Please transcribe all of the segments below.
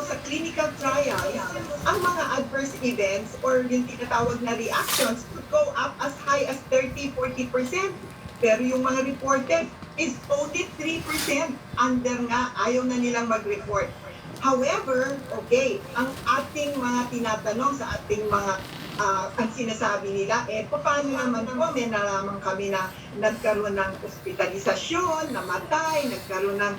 sa clinical trials, ang mga adverse events or yung tinatawag na reactions could go up as high as 30-40%. Pero yung mga reported is only 3%. Under nga, ayaw na nilang mag-report. However, okay, ang ating mga tinatanong sa ating mga ang sinasabi nila, paano naman po may nalaman kami na nagkaroon ng hospitalisasyon, namatay, nagkaroon ng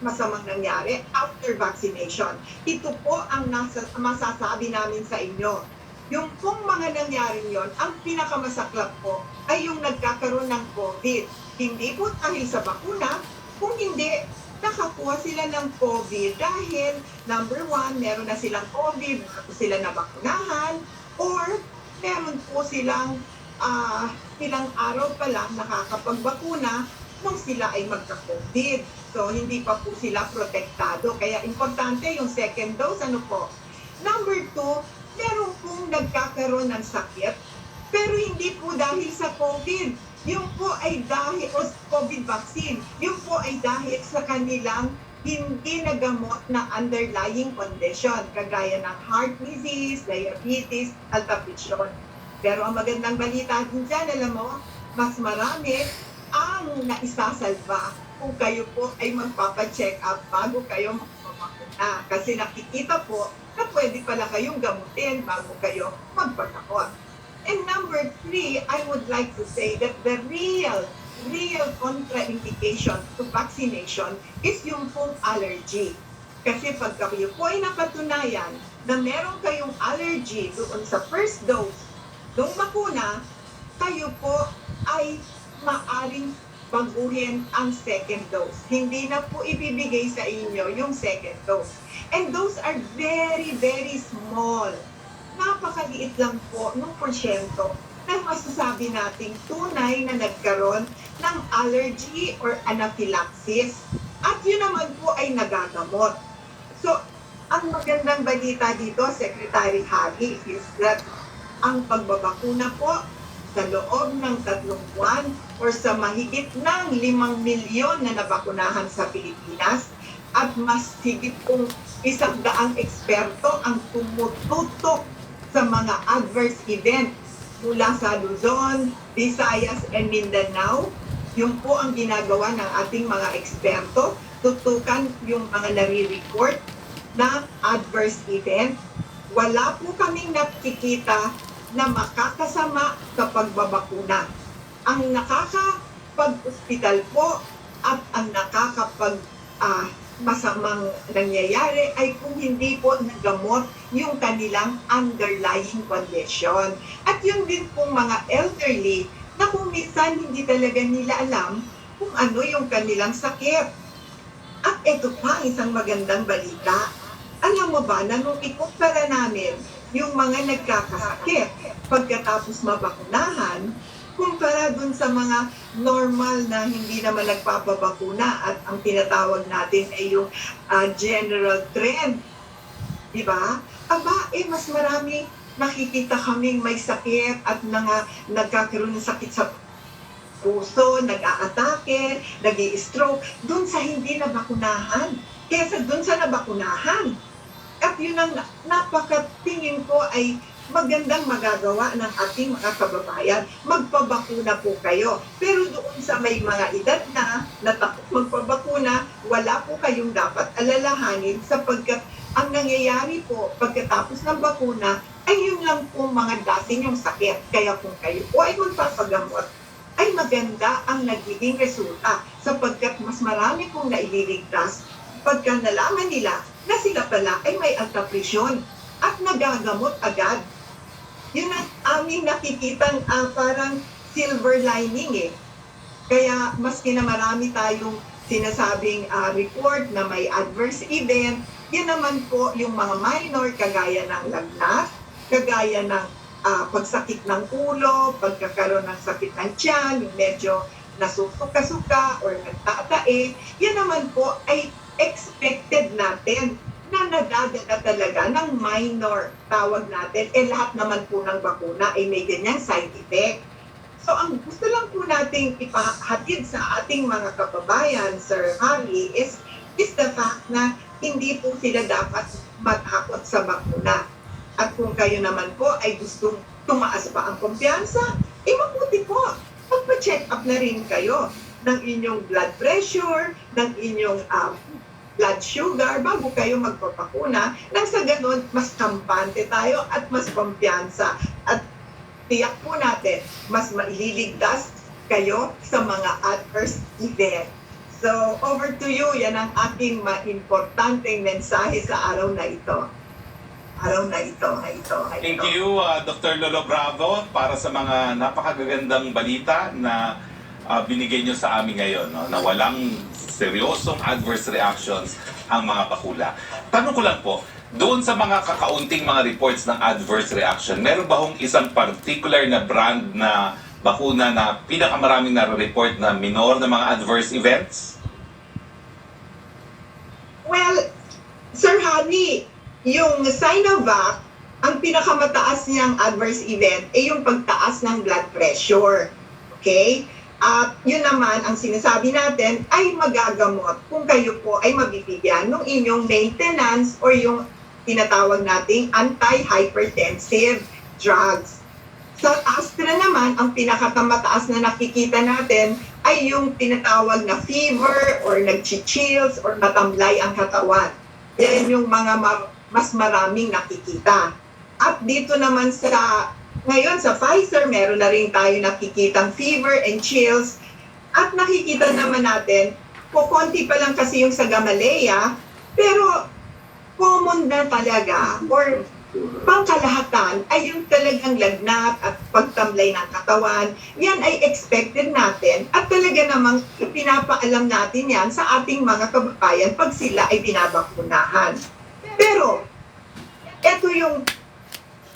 masamang nangyari after vaccination. Ito po ang masasabi namin sa inyo. Yung pong mga nangyari yon, ang pinakamasaklap po ay yung nagkakaroon ng COVID. Hindi po dahil sa bakuna, kung hindi, nakakuha sila ng COVID dahil, number one, meron na silang COVID, sila na bakunahan, or meron po silang ilang araw pa lang nakakapagbakuna nung sila ay magka-COVID. So, hindi pa po sila protektado. Kaya importante yung second dose, ano po? Number two, meron pong nagkakaroon ng sakit, pero hindi po dahil sa COVID. Yung po ay dahil o COVID vaccine. Yung po ay dahil sa kanilang hindi nagamot na underlying condition, kagaya ng heart disease, diabetes, alta-pressure. Pero ang magandang balita din dyan, alam mo, mas marami ang naisasalba kung kayo po ay magpapacheck up bago kayo magpapakuna. Kasi nakikita po na pwede pala kayong gamutin bago kayo magpatakot. And number three, I would like to say that the real contraindication to vaccination is yung pong allergy. Kasi pag kayo po ay napatunayan na meron kayong allergy doon sa first dose ng bakuna, kayo po ay maaring baguhin ang second dose. Hindi na po ibibigay sa inyo yung second dose. And those are very, very small. Napakaliit lang po ng porsyento na masasabi nating tunay na nagkaroon ng allergy or anaphylaxis. At yun naman po ay nagagamot. So, ang magandang balita dito, Secretary Harry, is that ang pagbabakuna po sa loob ng 3 buwan or sa mahigit ng 5 milyon na nabakunahan sa Pilipinas at mas higit kong 100 eksperto ang tumututok sa mga adverse events mula sa Luzon, Visayas, and Mindanao. Yung po ang ginagawa ng ating mga eksperto, tutukan yung mga nare-report na adverse event. Wala po kaming nakikita na makakasama sa pagbabakuna. Ang nakakapag-hospital po at ang masamang nangyayari ay kung hindi po nagamot yung kanilang underlying condition. At yun din pong mga elderly na kung minsan hindi talaga nila alam kung ano yung kanilang sakit. At ito pa, isang magandang balita. Alam mo ba na nung ikumpara namin yung mga nagkakasakit pagkatapos mabakunahan, kumpara dun sa mga normal na hindi naman nagpapabakuna at ang tinatawag natin ay yung general trend. Diba? Mas marami nakikita kaming may sakit at nagkakaroon ng sakit sa puso, nag-aatake, nag-i-stroke, dun sa hindi nabakunahan, kesa dun sa nabakunahan. At yun ang napakatingin ko ay magandang magagawa ng ating mga kababayan. Magpabakuna po kayo. Pero doon sa may mga edad na natakot magpabakuna, wala po kayong dapat alalahanin sapagkat ang nangyayari po pagkatapos ng bakuna ay yun lang po mga dating yung sakit. Kaya kung kayo po ay magpapagamot, ay maganda ang nagiging resulta sapagkat mas marami pong naililigtas pagka nalaman nila na sila pala ay may alta-presyon at nagagamot agad. Yun ang aming nakikitang parang silver lining eh. Kaya maski na marami tayong sinasabing report na may adverse event, yan naman po yung mga minor kagaya ng lagnat, kagaya ng pagsakit ng ulo, pagkakaroon ng sakit ng tiyan, yung medyo nasusuka-suka or nagtatae, yan naman po ay expected natin na nadadala talaga ng minor, tawag natin, lahat naman po ng bakuna ay may ganyang side effect. So ang gusto lang po nating ipahatid sa ating mga kababayan, Sir Harry, is the fact na hindi po sila dapat matakot sa bakuna. At kung kayo naman po ay gustong tumaas pa ang kumpiyansa, mabuti po, magpa-check up na rin kayo ng inyong blood pressure, ng inyong blood sugar bago kayo magpapakuna nang sa ganun mas kampante tayo at mas kumpiyansa at tiyak po natin mas maililigtas kayo sa mga adverse event. So, over to you. Yan ang aking importanteng mensahe sa araw na ito. Thank you, Dr. Lolo Bravo, para sa mga napakagagandang balita na binigay nyo sa amin ngayon, no? Na walang seryosong adverse reactions ang mga bakula. Tanong ko lang po, doon sa mga kakaunting mga reports ng adverse reaction, meron ba hong isang particular na brand na bakuna na pinakamaraming nare-report na minor na mga adverse events? Well, Sir Harry, yung Sinovac, ang pinakamataas niyang adverse event ay yung pagtaas ng blood pressure. Okay? At yun naman, ang sinasabi natin ay magagamot kung kayo po ay mabibigyan ng inyong maintenance or yung tinatawag nating anti-hypertensive drugs. Sa Astra naman, ang pinakamataas na nakikita natin ay yung tinatawag na fever or nag-chills or matamlay ang katawan. Yan yung mga mas maraming nakikita. At dito naman ngayon sa Pfizer, meron na rin tayo nakikitang fever and chills. At nakikita naman natin, konti pa lang kasi yung sa Gamaleya, pero common na talaga or pangkalahatan ay yung talagang lagnat at pagtamlay ng katawan. Yan ay expected natin at talaga namang pinapaalam natin yan sa ating mga kababayan pag sila ay binabakunahan. Pero, ito yung,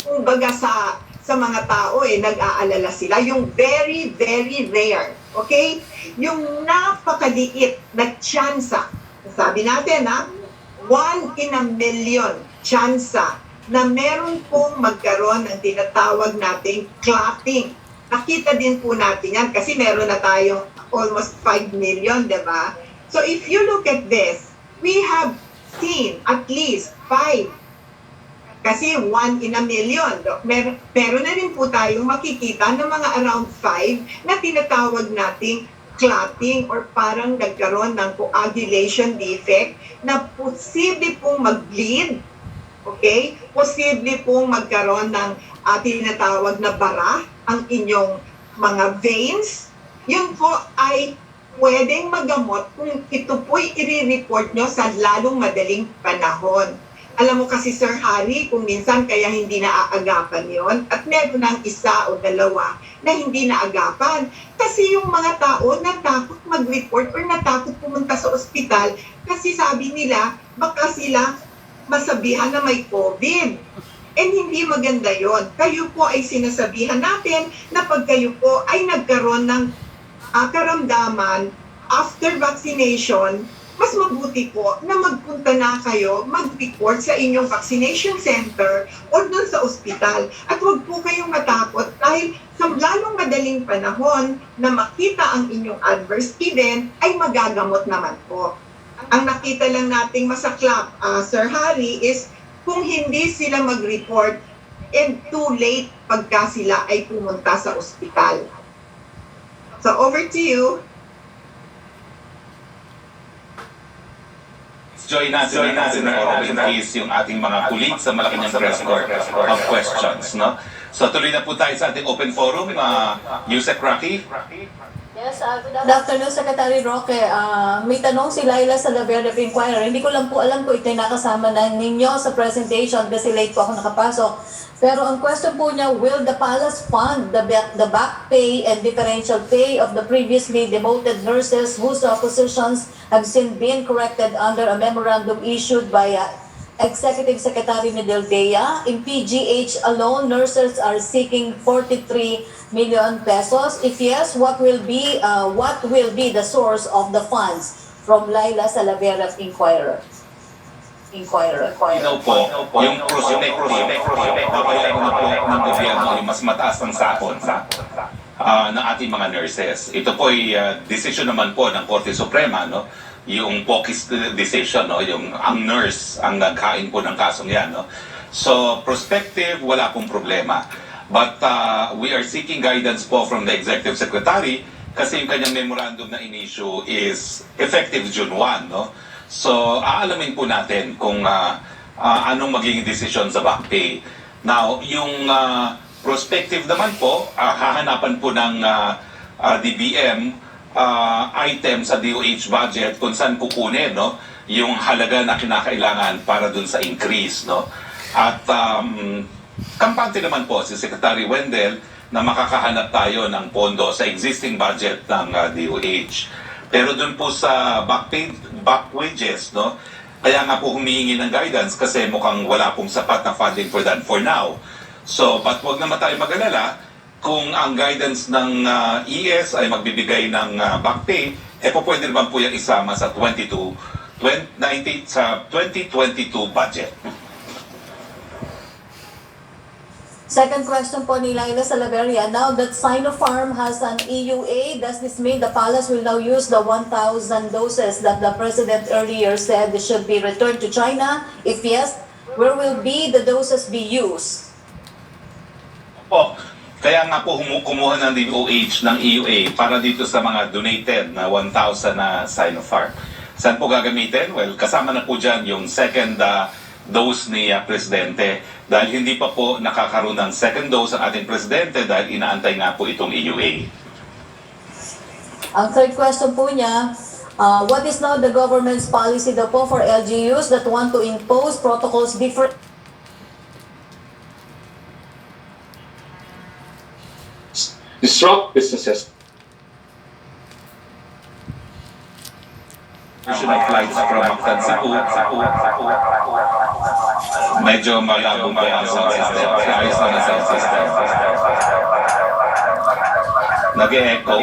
kumbaga sa mga tao nag-aalala sila, yung very, very rare, okay? Yung napakaliit na tsansa, sabi natin 1 in a million tsansa na meron pong magkaroon ng tinatawag nating clotting. Nakita din po natin yan kasi meron na tayong almost 5 million, di ba? So if you look at this, we have seen at least 5 kasi 1 in a million. Meron na rin po tayong makikita ng mga around 5 na tinatawag nating clotting or parang nagkaroon ng coagulation defect na posible pong mag-bleed, okay? Posible pong magkaroon ng tinatawag na bara ang inyong mga veins. Yun po ay pwedeng magamot kung ito po'y i-report nyo sa lalong madaling panahon. Alam mo kasi Sir Harry, kung minsan kaya hindi naaagapan yon at meron ng isa o dalawa na hindi naagapan. Kasi yung mga tao natakot mag-report or natakot pumunta sa ospital kasi sabi nila baka sila masabihan na may COVID. And hindi maganda yon. Kayo po ay sinasabihan natin na pag kayo po ay nagkaroon ng karamdaman after vaccination, mas mabuti po na magpunta na kayo, mag-report sa inyong vaccination center o doon sa ospital. At huwag po kayong matakot dahil sa lalong madaling panahon na makita ang inyong adverse event ay magagamot naman po. Ang nakita lang nating masaklap, Sir Harry, is kung hindi sila mag-report and too late pagka sila ay pumunta sa ospital. So over to you. Join natin for in case yung ating mga kulit sa Malacanang press corps of questions, no? So tuloy na po tayo sa ating open forum, Yusek Roque. Yes, good afternoon, Secretary Roque. May tanong si Laila sa Laverne of Inquirer. Hindi ko lang po alam kung ito'y nakasama na ninyo sa presentation kasi late po ako nakapasok. Pero ang question po niya, will the palace fund the back pay and differential pay of the previously demoted nurses whose positions have since been corrected under a memorandum issued by Executive Secretary Medel Dea? In PGH alone, nurses are seeking 43 million pesos. If yes, what will be the source of the funds? From Laila Salavera of Inquirer. Ikaw po, yung prospect na kailangan na po ng gobyerno yung mas mataas ng sahod ng ating mga nurses. Ito po ay desisyon naman po ng Korte Suprema, no? yung POCI's decision, no? Ang nurse ang naghain po ng kasong yan. No? So, prospective, wala pong problema. But we are seeking guidance po from the Executive Secretary kasi yung kanyang memorandum na in-issue is effective June 1. No? So, aalamin po natin kung anong magiging decision sa back pay. Now, yung prospective naman po, hahanapan po ng DBM item sa DOH budget kung saan kukunin, no, yung halaga na kinakailangan para dun sa increase, no. At kampante naman po si Secretary Wendell na makakahanap tayo ng pondo sa existing budget ng DOH. Pero dun po sa back wages, no, kaya nga po humihingi ng guidance kasi mukhang wala pong sapat na funding for that for now. So, but wag naman tayo mag-alala kung ang guidance ng ES ay magbibigay ng back pay, pwede naman po yung isama sa 2022 budget. Second question po ni Laila Salaveria. Now that Sinopharm has an EUA, does this mean the palace will now use the 1,000 doses that the President earlier said should be returned to China? If yes, where will the doses be used? Kaya nga po kumuha ng DOH ng EUA para dito sa mga donated na 1,000 na Sinopharm. Saan po gagamitin? Well, kasama na po dyan yung second dose ni Presidente dahil hindi pa po nakakaroon ng second dose ang ating Presidente dahil inaantay nga po itong EUA. Ang third question po niya, what is now the government's policy daw po for LGUs that want to impose protocols different? Disrupt businesses. National flights from Mactan, Cebu. Medyo malabo ba ang sound system? Ayos na ang sound system. Nag-e-echo.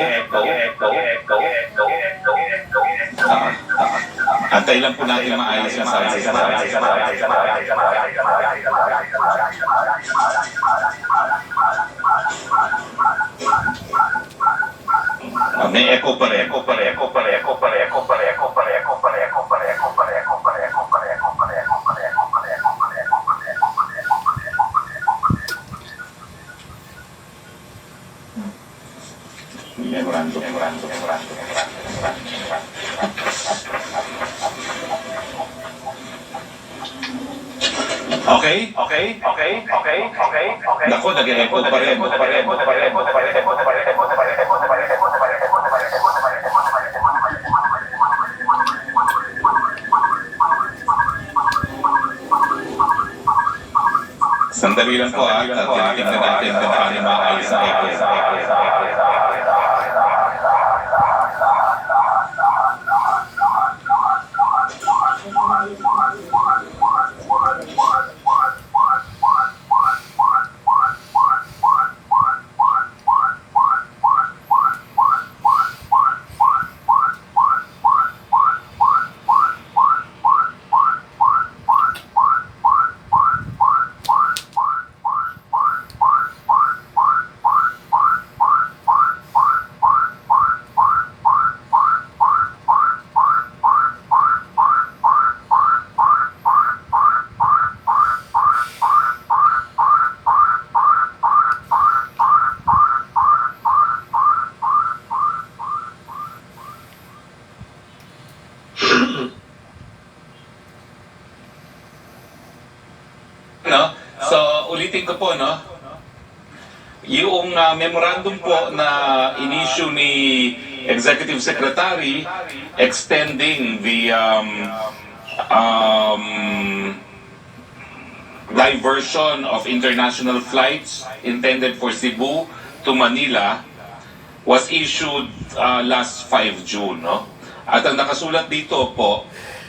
Antay lang po natin maayos yung sound system. May echo pa rin. Memorandum. Okay. Nako, nag-echo pa rin. Sandali lang po tinitingnan natin kung paano maayos ang echo. No? So, ulitin ko po, no? Yung memorandum po na in-issue ni Executive Secretary extending the diversion of international flights intended for Cebu to Manila was issued last 5 June, no? At ang nakasulat dito po,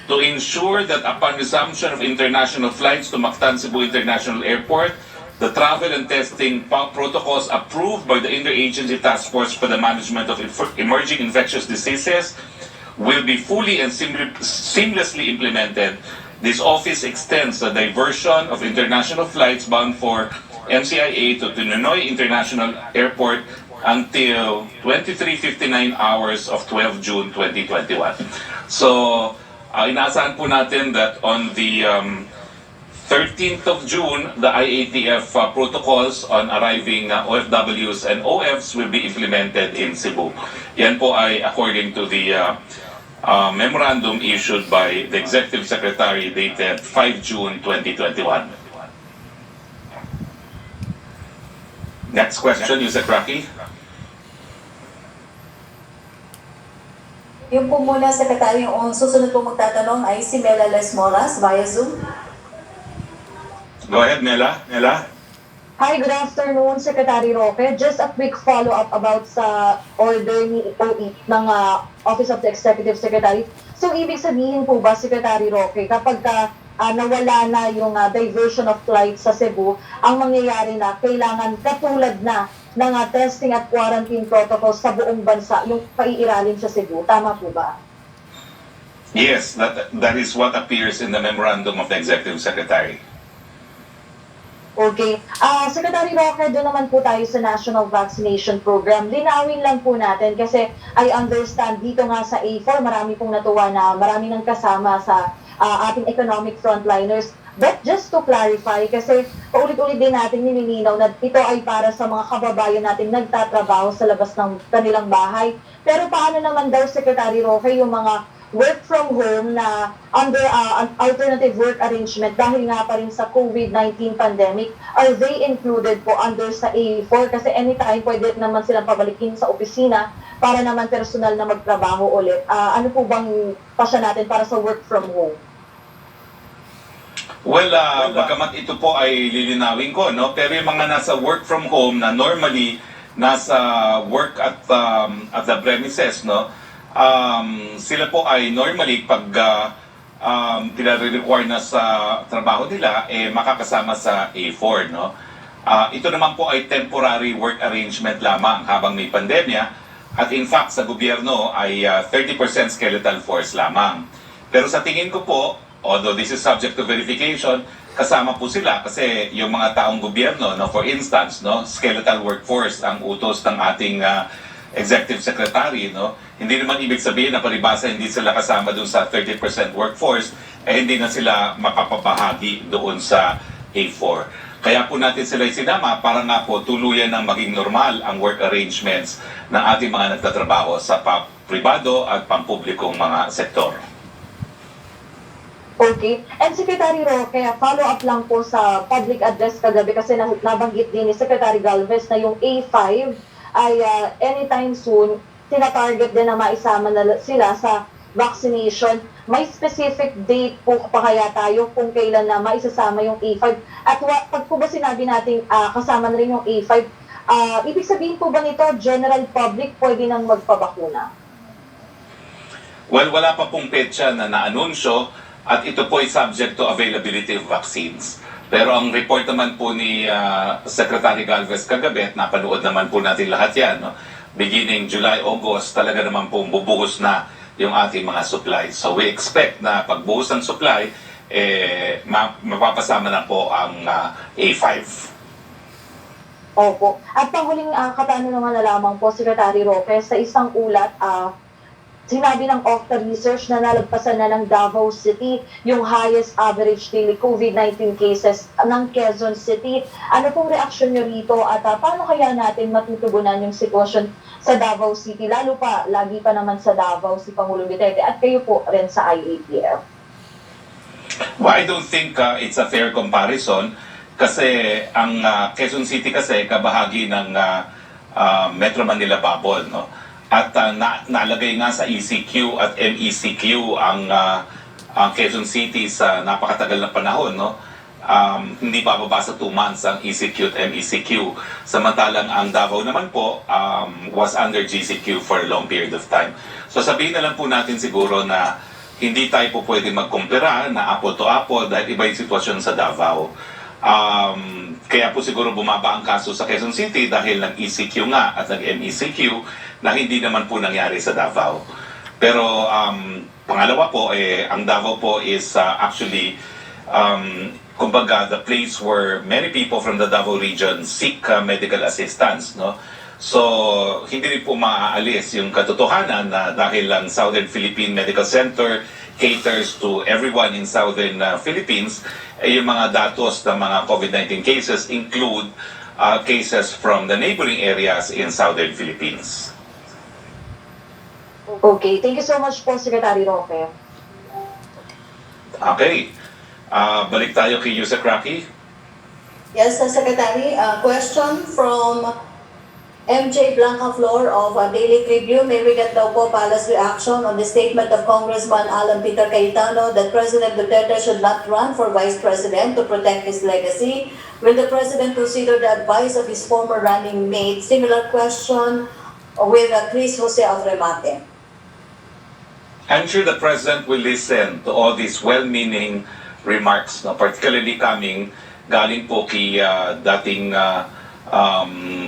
to ensure that upon resumption of international flights to Mactan Cebu International Airport, the travel and testing protocols approved by the Interagency Task Force for the Management of Emerging Infectious Diseases will be fully and seamlessly implemented. This office extends the diversion of international flights bound for MCIA to Ninoy International Airport until 23:59 hours of 12 June 2021. So, inaasahan po natin that on the 13th of June, the IATF protocols on arriving OFWs and OFs will be implemented in Cebu. Yan po ay according to the memorandum issued by the Executive Secretary dated 5 June 2021. Next question, Yusek Roque. Yung po muna, Secretary, yung susunod po magtatanong ay si Mela Les Moras via Zoom. Go ahead, Mela. Mela? Hi, good afternoon, Secretary Roque. Just a quick follow-up about sa order ni OE ng Office of the Executive Secretary. So, ibig sabihin po ba, Secretary Roque, kapag nawala na yung diversion of flights sa Cebu, ang mangyayari na kailangan katulad na ng testing at quarantine protocols sa buong bansa, yung paiiralin sa Cebu. Tama po ba? Yes, that is what appears in the memorandum of the Executive Secretary. Okay. Secretary Roque, doon naman po tayo sa National Vaccination Program. Linawin lang po natin kasi I understand dito nga sa A4, marami pong natuwa na marami nang kasama sa ating economic frontliners. But just to clarify, kasi paulit-ulit din natin nililinaw na ito ay para sa mga kababayan natin nagtatrabaho sa labas ng kanilang bahay. Pero paano naman daw, Secretary Roque, yung mga work from home na under an alternative work arrangement dahil nga pa rin sa COVID-19 pandemic, are they included po under sa A4? Kasi anytime pwede naman silang pabalikin sa opisina para naman personal na magtrabaho ulit. Ano po bang pasya natin para sa work from home? Well, bagamat ito po ay lilinawin ko, no? Pero yung mga nasa work from home na normally nasa work at the premises, no? Sila po ay normally pag pinare-require na sa trabaho nila, makakasama sa A4, no? Ito naman po ay temporary work arrangement lamang habang may pandemya at in fact sa gobyerno ay 30% skeletal force lamang. Pero sa tingin ko po, although this is subject to verification, kasama po sila kasi yung mga taong gobyerno, no, for instance, no, skeletal workforce ang utos ng ating Executive Secretary, no, hindi naman ibig sabihin na palibasa hindi sila kasama doon sa 30% workforce, hindi na sila mapapabahagi doon sa A4. Kaya po natin sila isinama para nga po tuluyan ng maging normal ang work arrangements ng ating mga nagtatrabaho sa pribado at pampublikong mga sektor. Okay. And Secretary Roque, follow-up lang po sa public address kagabi kasi nabanggit din ni Secretary Galvez na yung A5 ay anytime soon, tina-target din na maisama na sila sa vaccination. May specific date po pa kaya tayo kung kailan na maisasama yung A5? At pag po ba sinabi natin kasama na rin yung A5, ibig sabihin po ba nito, general public pwede nang magpabakuna? Well, wala pa pong petsa na naanunsyo at ito po ay subject to availability of vaccines. Pero ang report naman po ni Secretary Galvez kagabi, at napanood naman po natin lahat yan, no? Beginning July, August, talaga naman po bubuhos na yung ating mga supply. So we expect na pagbuhos ng supply, mapapasama na po ang A5. Opo. At panghuling katanungan na lamang po, Secretary Roque, sa isang ulat, sinabi ng OFTA Research na nalagpasan na ng Davao City yung highest average daily COVID-19 cases ng Quezon City. Ano pong reaksyon nyo rito at paano kaya natin matutugunan yung sitwasyon sa Davao City? Lalo pa, lagi pa naman sa Davao si Pangulong Duterte at kayo po rin sa IATF. Well, I don't think it's a fair comparison kasi ang Quezon City kasi kabahagi ng Metro Manila bubble, no? At nalagay nga sa ECQ at MECQ ang Quezon City sa napakatagal na panahon, no? Hindi bababa sa 2 months ang ECQ at MECQ. Samantalang ang Davao naman po was under GCQ for a long period of time. So sabihin na lang po natin siguro na hindi tayo po pwede magkumpara na apple to apple dahil iba yung sitwasyon sa Davao. Kaya po siguro bumaba ang kaso sa Quezon City dahil nag-ECQ nga at nag-MECQ na hindi naman po nangyari sa Davao. Pero pangalawa po, ang Davao po is actually, kumbaga, the place where many people from the Davao region seek medical assistance, no? So, hindi rin po maaalis yung katotohanan na dahil lang Southern Philippine Medical Center caters to everyone in Southern Philippines, yung mga datos ng mga COVID-19 cases include cases from the neighboring areas in Southern Philippines. Okay, thank you so much po, Secretary Roque. Okay. Balik tayo kay Yusek Roque. Yes, Secretary. Question from MJ Blanca Flor of Daily Tribune. May we get daw po Palace reaction on the statement of Congressman Alan Peter Cayetano that President Duterte should not run for Vice President to protect his legacy. Will the President consider the advice of his former running mate? Similar question with Chris Jose of Remate. I'm sure the President will listen to all these well-meaning remarks, no? Particularly coming galing po kay dating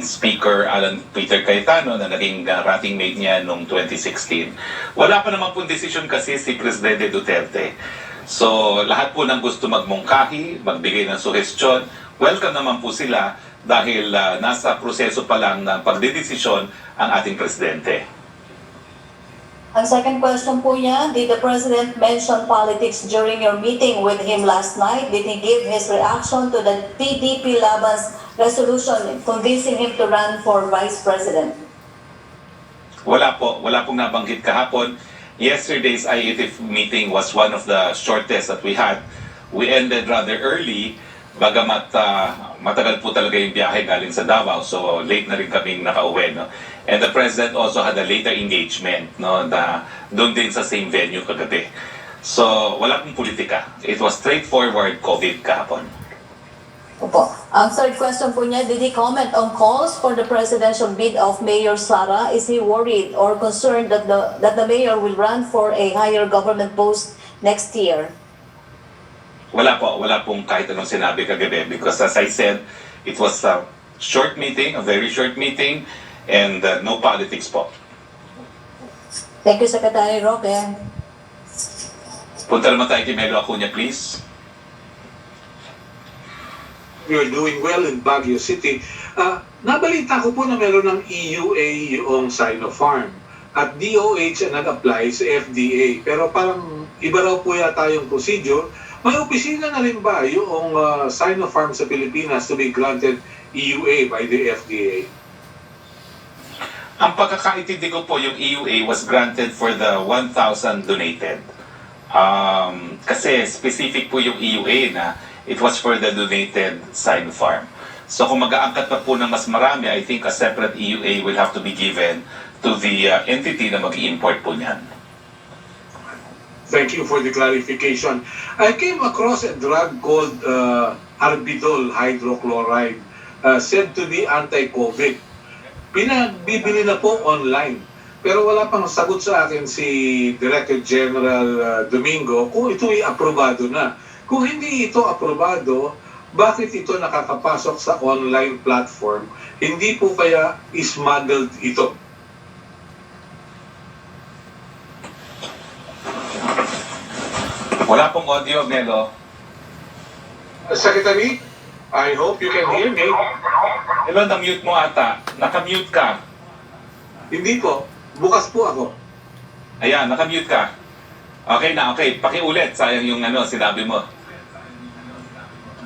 Speaker Alan Peter Cayetano na naging running mate niya noong 2016. Wala pa naman pong desisyon kasi si Presidente Duterte. So lahat po ng gusto magmungkahi, magbigay ng suhestyon, welcome naman po sila dahil nasa proseso pa lang ng pagdedesisyon ang ating Presidente. Ang second question po niya, did the President mention politics during your meeting with him last night? Did he give his reaction to the PDP Laban's resolution convincing him to run for Vice President? Wala po. Wala pong nabanggit kahapon. Yesterday's IATF meeting was one of the shortest that we had. We ended rather early, bagamat matagal po talaga yung biyahe galing sa Davao, so late na rin kaming nakauwi. No? And the President also had a later engagement, no, na doon din sa same venue kagabi. So wala pong politika. It was straightforward COVID kahapon. Opo. Ang third question po niya, did he comment on calls for the presidential bid of Mayor Sara? Is he worried or concerned that the mayor will run for a higher government post next year? Wala po. Wala pong kahit anong sinabi kagabi because as I said, it was a short meeting, a very short meeting, and no politics po. Thank you, Secretary Roque. Punta naman tayo kay Melo Acuña, please. You're doing well in Baguio City. Nabalita ko po na meron ng EUA yung Sinopharm at DOH ang nag-apply sa FDA. Pero parang iba raw po yata yung procedure. May opisina na rin ba yung Sinopharm sa Pilipinas to be granted EUA by the FDA? Ang pagkakaintindi ko po, yung EUA was granted for the 1,000 donated. Kasi specific po yung EUA na it was for the donated Sinopharm. So kung mag-aangkat pa po ng mas marami, I think a separate EUA will have to be given to the entity na mag-i-import po niyan. Thank you for the clarification. I came across a drug called Arbidol hydrochloride, said to be anti-COVID. Pinagbibili na po online. Pero wala pang sagot sa akin si Director General Domingo kung ito'y aprobado na. Kung hindi ito aprobado, bakit ito nakakapasok sa online platform? Hindi po kaya smuggled ito? Wala pong audio, Melo. Secretary, I hope you can hear me. Melo, na-mute mo ata. Naka-mute ka. Hindi po. Bukas po ako. Ayan, naka-mute ka. Okay na, okay. Pakiulit. Sayang yung sinabi mo.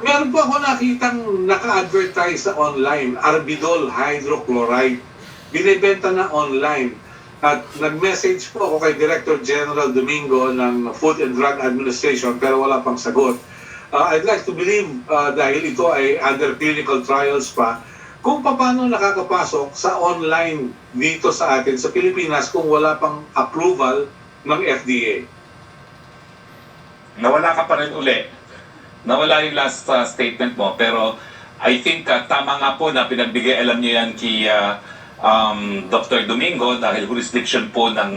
Meron po ako nakitang naka-advertise sa online, Arbidol hydrochloride. Binibenta na online. At nag-message po ako kay Director General Domingo ng Food and Drug Administration pero wala pang sagot. I'd like to believe dahil ito ay under clinical trials pa, kung paano nakakapasok sa online dito sa atin sa Pilipinas kung wala pang approval ng FDA. Nawala ka pa rin uli. Nawala yung last statement mo, pero I think tama nga po na pinagbigay alam niyo yan kay Dr. Domingo dahil jurisdiction po ng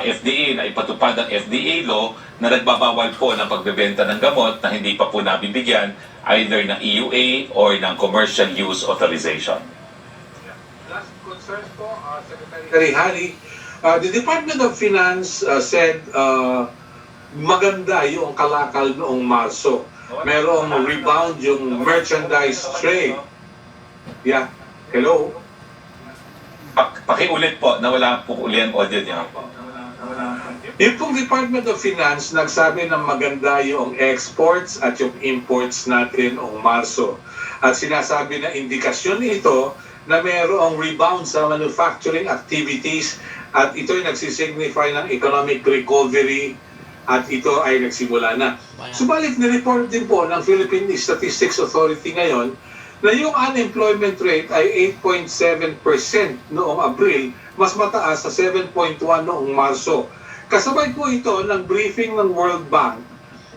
FDA na ipatupad ang FDA law na nagbabawal po ng pagbebenta ng gamot na hindi pa po nabibigyan either ng EUA or ng commercial use authorization. Last concern po, Secretary Hari, the Department of Finance said maganda yung kalakal noong Marso. Merong rebound yung merchandise trade. Yeah. Hello? Pakiulit po, nawala po uli ang audio niyo. Yung pong Department of Finance nagsabi na maganda yung exports at yung imports natin noong Marso. At sinasabi na indikasyon ito na mayroong rebound sa manufacturing activities at ito ay nagsisignify ng economic recovery at ito ay nagsimula na. Subalit ni-report din po ng Philippine Statistics Authority ngayon na yung unemployment rate ay 8.7% noong Abril, mas mataas sa 7.1 noong Marso. Kasabay po ito ng briefing ng World Bank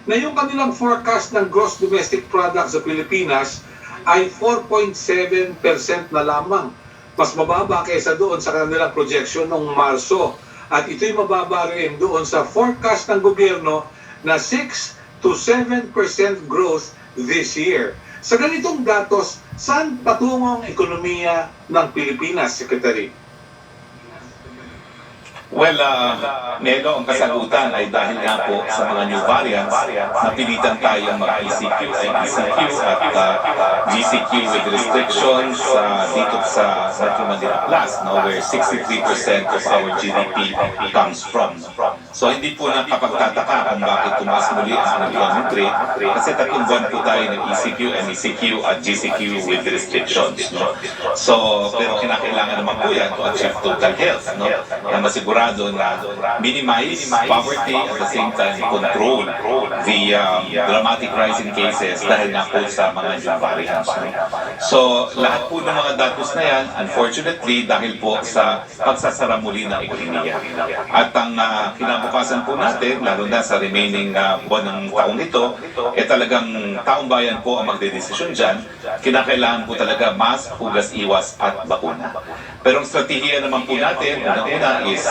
na yung kanilang forecast ng gross domestic product sa Pilipinas ay 4.7% na lamang. Mas mababa kaysa doon sa kanilang projection noong Marso. At ito'y mababa rin doon sa forecast ng gobyerno na 6 to 7% growth this year. Sa ganitong datos, saan patungo ang ekonomiya ng Pilipinas, Secretary? Well, Nelo, ang kasagutan ay dahil nga po sa mga new variants, napilitan tayong mag-ECQ, ECQ at GCQ with restrictions dito sa Metro Manila Plus, where 63% of our GDP comes from. So hindi po nakapagtataka kung bakit tumaas muli ang unemployment rate kasi 3 buwan po tayo ng ECQ, MECQ at GCQ with restrictions. So, pero kinakailangan naman po yan to achieve total health, na masigurado na minimize poverty at the same time control the dramatic rise in cases dahil nga po sa mga new variants. So, lahat po ng mga datos na yan, unfortunately, dahil po sa pagsasara muli ng ekonomiya. At ang kinabukasan po natin, lalo na sa remaining buwan ng taong ito, talagang taong bayan po ang magdedesisyon dyan. Kinakailangan po talaga mask, hugas, iwas at bakuna. Pero ang strategiya naman po natin, unang-una is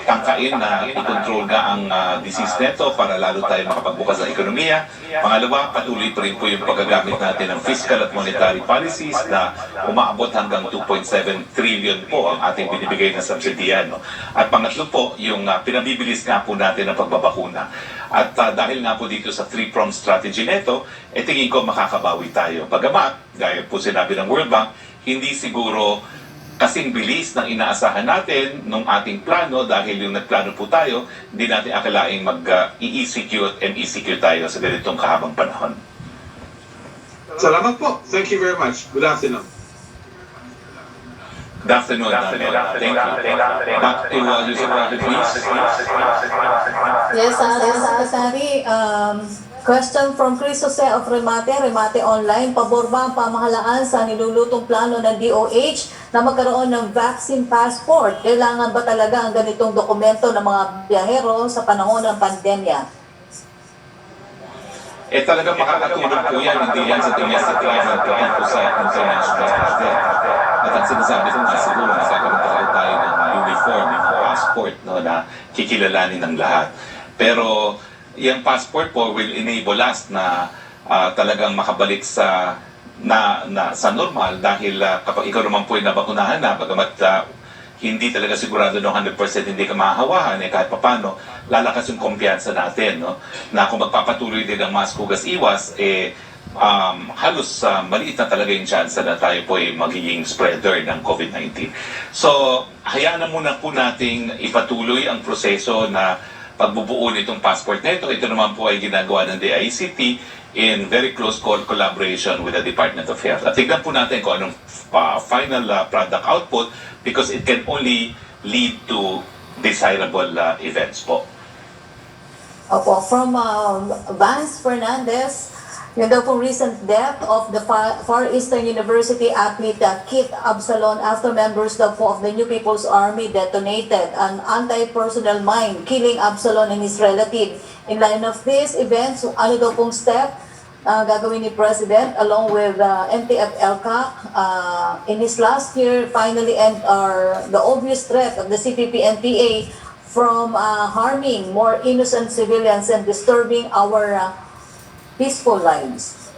tangkain na i-control nga ang disease neto para lalo tayo makapagbukas ng ekonomiya. Pangalawa, patuloy pa rin po yung paggagamit natin ng fiscal at monetary policies na umaabot hanggang 2.7 trillion po ang ating binibigay na subsidiyan. At pangatlo po, yung pinabibilis nga po natin ang pagbabakuna. At dahil nga po dito sa three-pronged strategy neto, tingin ko makakabawi tayo. Bagamat, gaya po sinabi ng World Bank, hindi siguro kasing bilis ng inaasahan natin nung ating plano dahil yung nagplano po tayo, hindi natin akalaing mag-ECQ at MECQ tayo sa ganitong kahabang panahon. Salamat po. Thank you very much. Good afternoon. Good afternoon. Thank you. Back to Yusuf Roque, please. Yes, Secretary. Question from Chris Jose of Remate Online. Pabor ba ang pamahalaan sa nilulutong plano ng DOH na magkaroon ng vaccine passport? Kailangan ba talaga ang ganitong dokumento ng mga biyahero sa panahon ng pandemya? Talagang makakatulong po yan, hindi yan sa domestic travel, pati po sa international travel. At ang sinasabi ko nga siguro, magkakaroon talaga tayo ng uniform, yung passport, na kikilalanin ng lahat. Pero yung passport po will enable us na talagang makabalik sa normal dahil kapag ikaw naman po ay nabakunahan na, bagamat hindi talaga sigurado ng 100% hindi ka mahahawahan, kahit papano, lalakas yung kumpiyansa natin, na kung magpapatuloy din ang mask, hugas, iwas, halos maliit na talaga yung chance na tayo po ay magiging spreader ng COVID-19. So, hayaan na muna po nating ipatuloy ang proseso na pagbubuo nitong passport na ito. Ito naman po ay ginagawa ng DICT in very close collaboration with the Department of Health. At tignan po natin kung anong final product output because it can only lead to desirable events po. Opo, from Vance Fernandez, yun daw pong recent death of the Far Eastern University athlete Kit Absalon after members of the New People's Army detonated an anti-personnel mine, killing Absalon and his relative. In line of these events, ano daw pong step gagawin ni President along with NTF-ELCAC in his last year finally end the obvious threat of the CPP-NPA from harming more innocent civilians and disturbing our peaceful lives.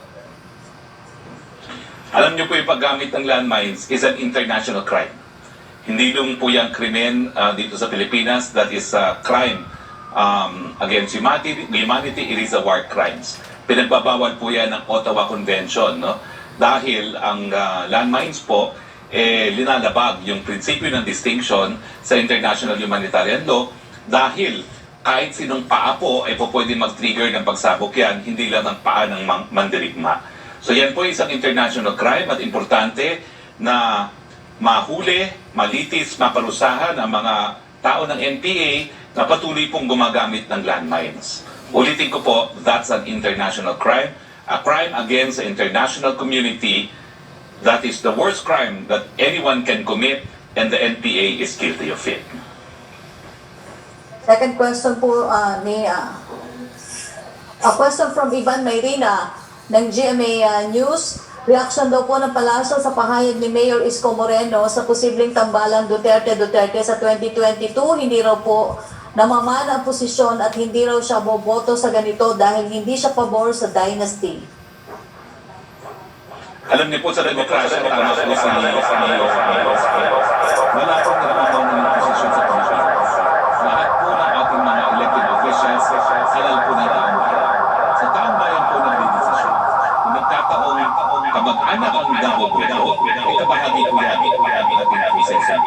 Alam niyo po yung paggamit ng landmines is an international crime. Hindi lang po yung krimen dito sa Pilipinas, that is a crime against humanity, it is a war crimes. Pinagbabawal po yan ng Ottawa Convention, dahil ang landmines po, linalabag yung prinsipyo ng distinction sa international humanitarian law dahil kahit sinong paa po ay po pwede mag-trigger ng pagsabog yan, hindi lang ang paa ng mandirigma. So yan po isang international crime at importante na mahuli, malitis, maparusahan ang mga tao ng NPA na patuloy pong gumagamit ng landmines. Ulitin ko po, that's an international crime, a crime against the international community. That is the worst crime that anyone can commit, and the NPA is guilty of it. Second question po a question from Ivan Mayrina ng GMA News. Reaction daw po ng palasyo sa pahayag ni Mayor Isko Moreno sa posibleng tambalang Duterte sa 2022. Hindi raw po namamana ang posisyon at hindi raw siya boboto sa ganito dahil hindi siya pabor sa dynasty. Alam niyo po sa demokrasya, tama po sa wala pong nagpapawin ng posisyon sa Pilipinas. Lahat po ng ating mga elected officials, halal po ng taong bayan. Sa taong bayan po nagdidesisyon. Kung nagkataong kamag-anak ang naboboto, ito bahagi po yan ang ating proseso.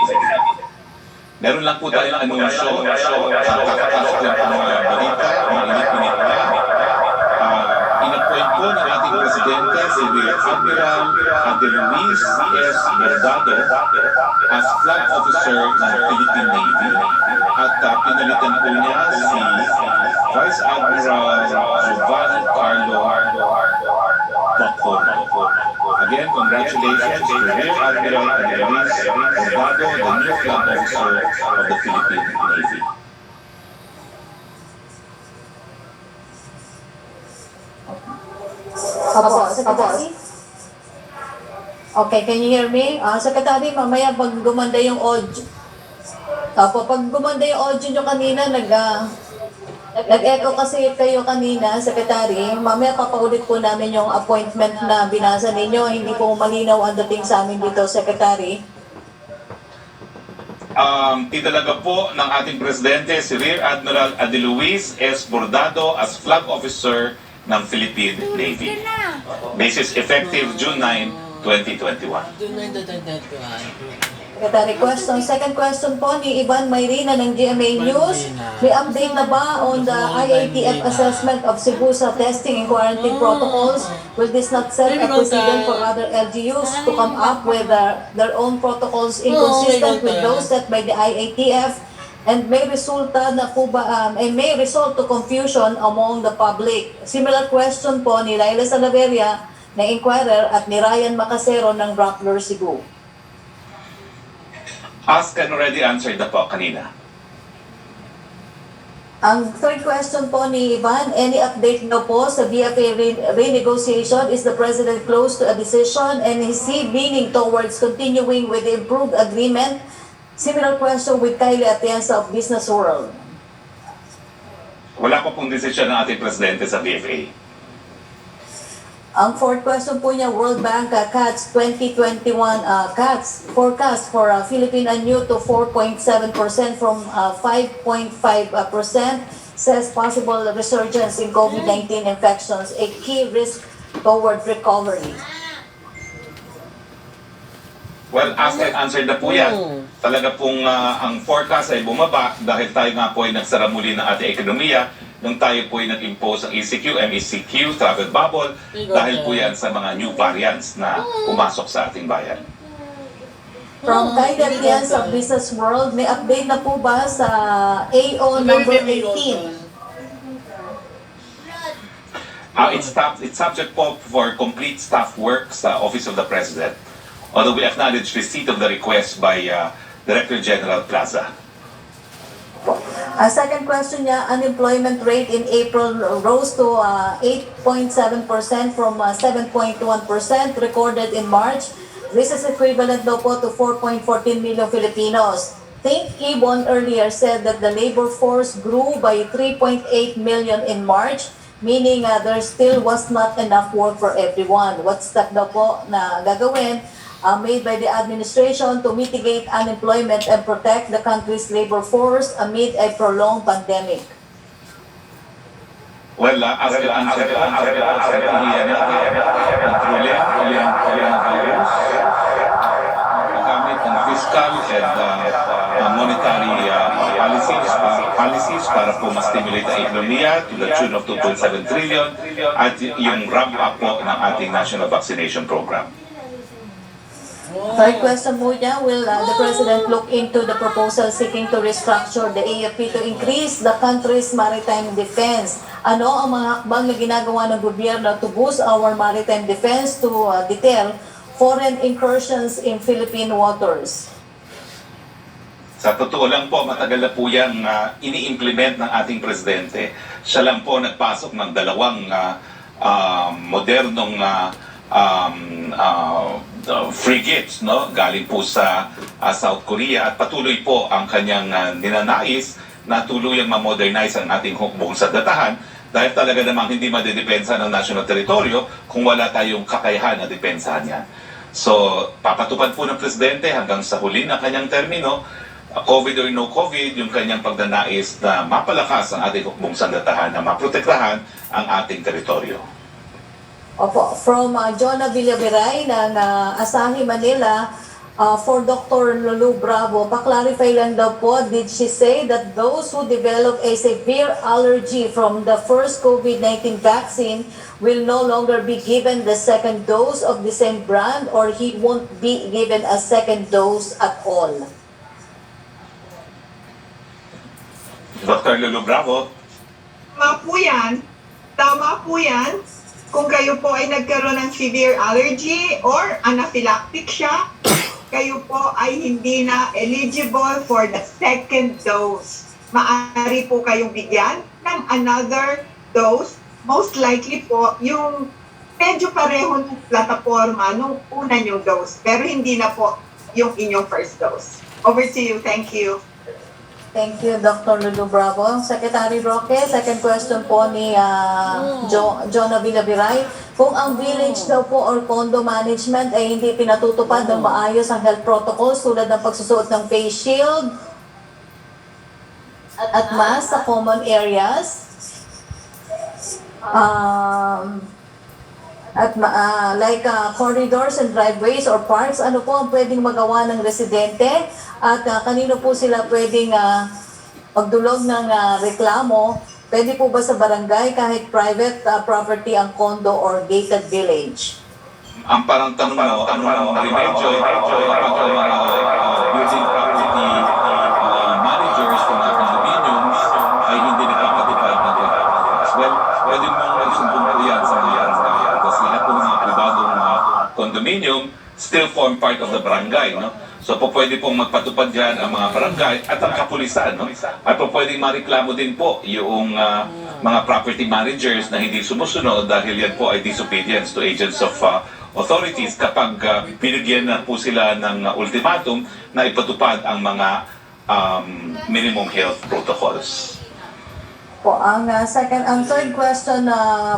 Meron lang po tayong anunsyo, kakapasok lang po ng mga balita, mga init-init na. Inappoint po ng ating presidente si Rear Admiral Luis S. Bordado as flag officer ng Philippine Navy at pinalitan po niya si Vice Admiral Giovanni Carlo Bacona. Again, congratulations to Rear Admiral Luis Bordado, the new flag officer of the Philippine Navy. Secretary? Okay, can you hear me? Secretary, mamaya pag gumanda yung audio. Pag gumanda yung audio nyo kanina, nag-echo kasi kayo kanina, Secretary. Mamaya papaulit po namin yung appointment na binasa ninyo. Hindi po malinaw ang dating sa amin dito, Secretary. Tinalaga po ng ating presidente si Rear Admiral Luis S. Bordado as flag officer ng Philippine Navy. Basis effective June 9, 2021. Secretary, question. Second question po ni Ivan Mayrina ng GMA News. May update na ba on the IATF assessment of Cebu sa testing and quarantine protocols? Will this not set a precedent for other LGUs to come up with their own protocols inconsistent with those set by the IATF? And may result to confusion among the public. Similar question po ni Laila Salaveria na Inquirer at ni Ryan Macasero ng Rappler Cebu. Ask and already answered na po kanina. Ang third question po ni Ivan, any update na po sa BFA renegotiation? Is the President close to a decision and is he leaning towards continuing with the improved agreement? Similar question with Kylie Atienza of Business World. Wala pa pong desisyon ng ating presidente sa BFA. Ang fourth question po niya, World Bank cuts 2021 cuts forecast for Philippine annual to 4.7% from 5.5%, says possible resurgence in COVID-19 infections, a key risk toward recovery. Well, ask and answered na po yan. Talaga pong ang forecast ay bumaba dahil tayo nga po ay nagsara muli ng ating ekonomiya nung tayo po ay nag-impose ang ECQ, MECQ, travel bubble, dahil po yan sa mga new variants na pumasok sa ating bayan. From Kylie Atienza of Business World, may update na po ba sa AO number 18? It's subject po for complete staff work sa Office of the President. Although we acknowledge receipt of the request by Director General Plaza. Second question niya, unemployment rate in April rose to 8.7% from 7.1% recorded in March. This is equivalent daw po to 4.14 million Filipinos. Think Ibon earlier said that the labor force grew by 3.8 million in March, meaning there still was not enough work for everyone. What step daw po na gagawin made by the administration to mitigate unemployment and protect the country's labor force amid a prolonged pandemic? Well, as the answer po ang truly ang coronavirus, policies para po ma-stimulate ang ekonomiya to the tune of 2.7 trillion at yung ramp up po ng ating national vaccination program. Third question po niya, will the President look into the proposal seeking to restructure the AFP to increase the country's maritime defense? Ano ang mga hakbang na ginagawa ng gobyerno to boost our maritime defense to deter foreign incursions in Philippine waters? Sa totoo lang po, matagal na po yan ini-implement ng ating presidente. Siya lang po nagpasok ng dalawang modernong frigates, no? Galing po sa South Korea, at patuloy po ang kanyang ninanais na tuluyang ma-modernize ang ating hukbong sandatahan dahil talaga namang hindi madedepensa ng national teritoryo kung wala tayong kakayahan na depensahan yan. So, papatupad po ng presidente hanggang sa huli ng kanyang termino, COVID or no COVID, yung kanyang pagnanais na mapalakas ang ating hukbong sandatahan na maprotektahan ang ating teritoryo. Opo, from Jonah Villaveray ng Asahi, Manila, for Dr. Lulu Bravo, pa-clarify lang daw po, did she say that those who develop a severe allergy from the first COVID-19 vaccine will no longer be given the second dose of the same brand, or he won't be given a second dose at all? Dr. Lulu Bravo. Tama po yan. Kung kayo po ay nagkaroon ng severe allergy or anaphylactic shock, kayo po ay hindi na eligible for the second dose. Maaari po kayong bigyan ng another dose. Most likely po, yung medyo pareho ng plataforma nung una yung dose, pero hindi na po yung inyong first dose. Over to you. Thank you. Thank you, Dr. Lulu Bravo. Secretary Roque, second question po ni Jonah Villaviray. Kung ang village daw po or condo management ay hindi pinatutupad ng maayos ang health protocols tulad ng pagsusuot ng face shield at mask sa common areas, like corridors and driveways or parks, ano po ang pwedeng magawa ng residente at kanino po sila pwedeng magdulog ng reklamo? Pwede po ba sa barangay kahit private property ang condo or gated village? Ang parang tanong mo, ano ang remedyo kapag ang mga building property managers ng mga condominiums ay hindi nakakatipad ng protocols? Well, pwede mong magsumbong po yan sa mga barangay. Kasi lahat po ng mga pribadong condominium still form part of the barangay, no? So po pwede pong magpatupad dyan ang mga barangay at ang kapulisan, no? At po pwedeng mareklamo din po yung mga property managers na hindi sumusunod dahil yan po ay disobedience to agents of authorities kapag binigyan na po sila ng ultimatum na ipatupad ang mga minimum health protocols. Po, ang third question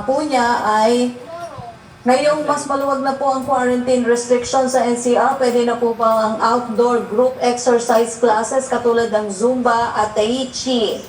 po niya ay, ngayong mas maluwag na po ang quarantine restrictions sa NCR, pwede na po ba ang outdoor group exercise classes katulad ng Zumba at Tai Chi?